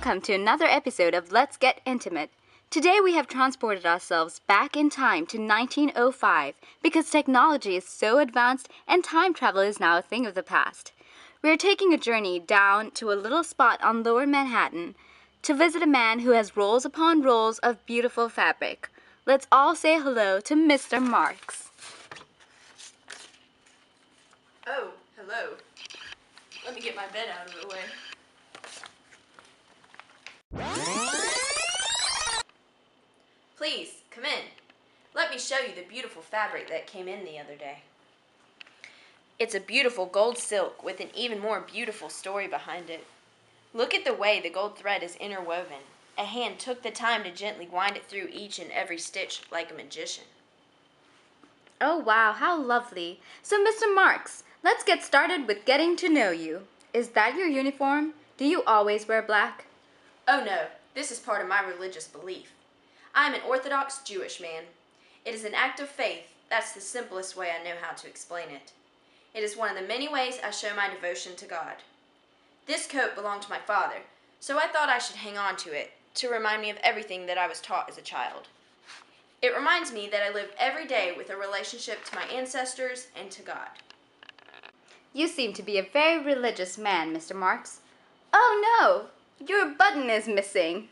welcome to another episode of Let's Get Intimate. Today we have transported ourselves back in time to 1905 because technology is so advanced and time travel is now a thing of the past. We are taking a journey down to a little spot on Lower Manhattan to visit a man who has rolls upon rolls of beautiful fabric. Let's all say hello to Mr. Marks. Oh, hello. Let me get my bed out of the way. Please, come in. Let me show you the beautiful fabric that came in the other day. It's a beautiful gold silk with an even more beautiful story behind it. Look at the way the gold thread is interwoven. A hand took the time to gently wind it through each and every stitch like a magician. Oh wow, how lovely. So Mr. Marks, let's get started with getting to know you. Is that your uniform? Do you always wear black? Oh no, this is part of my religious belief. I am an Orthodox Jewish man. It is an act of faith. That's the simplest way I know how to explain it. It is one of the many ways I show my devotion to God. This coat belonged to my father, so I thought I should hang on to it to remind me of everything that I was taught as a child. It reminds me that I live every day with a relationship to my ancestors and to God. You seem to be a very religious man, Mr. Marks. Oh no, your button is missing.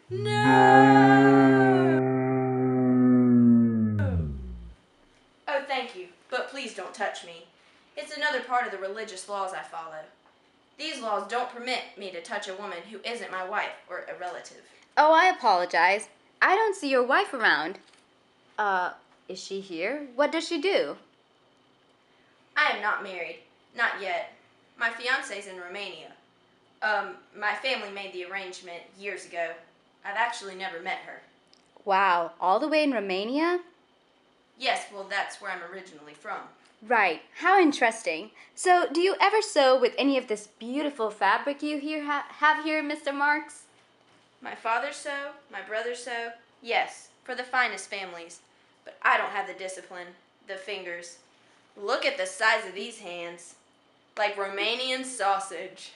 Oh, thank you, but please don't touch me. It's another part of the religious laws I follow. These laws don't permit me to touch a woman who isn't my wife or a relative. Oh, I apologize. I don't see your wife around. Is she here? What does she do? I am not married. Not yet. My fiancé's in Romania. My family made the arrangement years ago. I've actually never met her. Wow, all the way in Romania? Yes, well, that's where I'm originally from. Right, how interesting. So, do you ever sew with any of this beautiful fabric you have here, Mr. Marks? My father sew, my brother sew, yes, for the finest families. But I don't have the discipline, the fingers. Look at the size of these hands. Like Romanian sausage.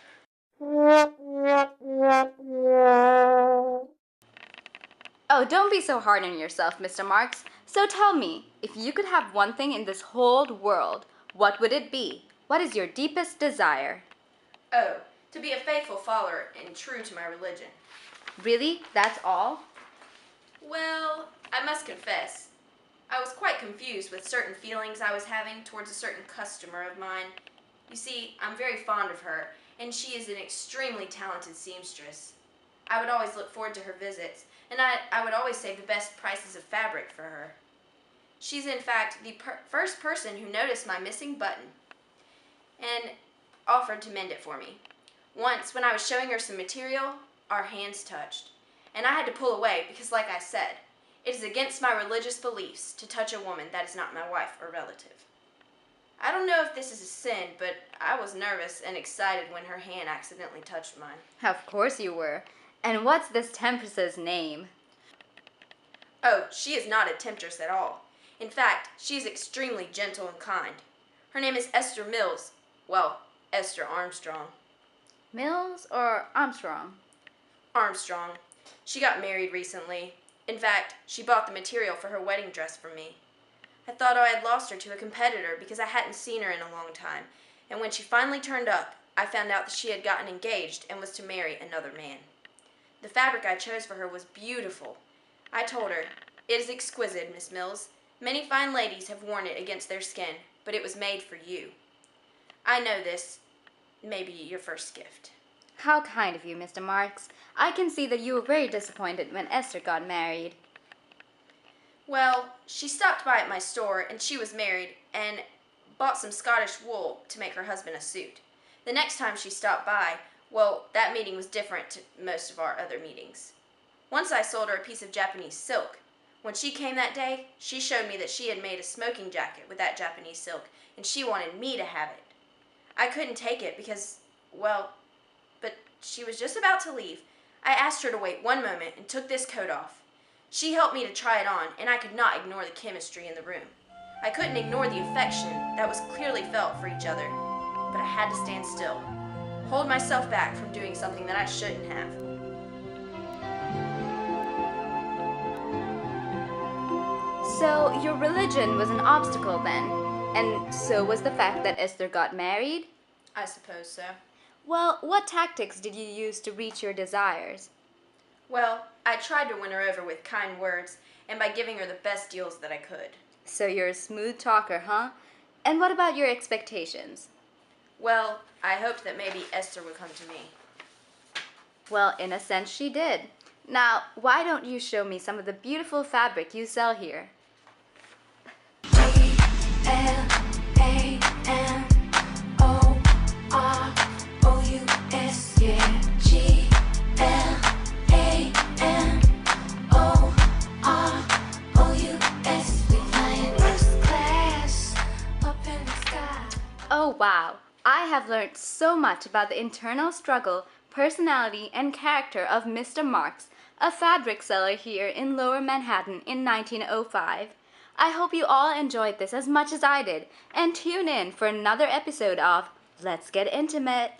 Oh, don't be so hard on yourself, Mr. Marks. So tell me, if you could have one thing in this whole world, what would it be? What is your deepest desire? Oh, to be a faithful follower and true to my religion. Really? That's all? Well, I must confess, I was quite confused with certain feelings I was having towards a certain customer of mine. You see, I'm very fond of her, and she is an extremely talented seamstress. I would always look forward to her visits, and I would always save the best prices of fabric for her. She's in fact the first person who noticed my missing button and offered to mend it for me. Once, when I was showing her some material, our hands touched, and I had to pull away because, like I said, it is against my religious beliefs to touch a woman that is not my wife or relative. I don't know if this is a sin, but I was nervous and excited when her hand accidentally touched mine. Of course you were. And what's this temptress's name? Oh, she is not a temptress at all. In fact, she is extremely gentle and kind. Her name is Esther Mills. Well, Esther Armstrong. Mills or Armstrong? Armstrong. She got married recently. In fact, she bought the material for her wedding dress from me. I thought I had lost her to a competitor because I hadn't seen her in a long time, and when she finally turned up, I found out that she had gotten engaged and was to marry another man. The fabric I chose for her was beautiful. I told her, "It is exquisite, Miss Mills. Many fine ladies have worn it against their skin, but it was made for you. I know this may be your first gift." How kind of you, Mr. Marks. I can see that you were very disappointed when Esther got married. Well, she stopped by at my store, and she was married, and bought some Scottish wool to make her husband a suit. The next time she stopped by, well, that meeting was different to most of our other meetings. Once I sold her a piece of Japanese silk. When she came that day, she showed me that she had made a smoking jacket with that Japanese silk, and she wanted me to have it. I couldn't take it because, well, but she was just about to leave. I asked her to wait one moment and took this coat off. She helped me to try it on, and I could not ignore the chemistry in the room. I couldn't ignore the affection that was clearly felt for each other, but I had to stand still, hold myself back from doing something that I shouldn't have. So your religion was an obstacle then, and so was the fact that Esther got married? I suppose so. Well, what tactics did you use to reach your desires? Well, I tried to win her over with kind words and by giving her the best deals that I could. So you're a smooth talker, huh? And what about your expectations? Well, I hoped that maybe Esther would come to me. Well, in a sense, she did. Now, why don't you show me some of the beautiful fabric you sell here? G-L-A-M-O-R-O-U-S, yeah. G-L-A-M-O-R-O-U-S, we flying first class up in the sky. Oh, wow. I have learned so much about the internal struggle, personality, and character of Mr. Marks, a fabric seller here in Lower Manhattan in 1905. I hope you all enjoyed this as much as I did, and tune in for another episode of Let's Get Intimate.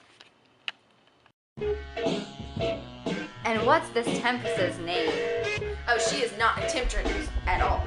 And what's this Temptress's name? Oh, she is not a temptress at all.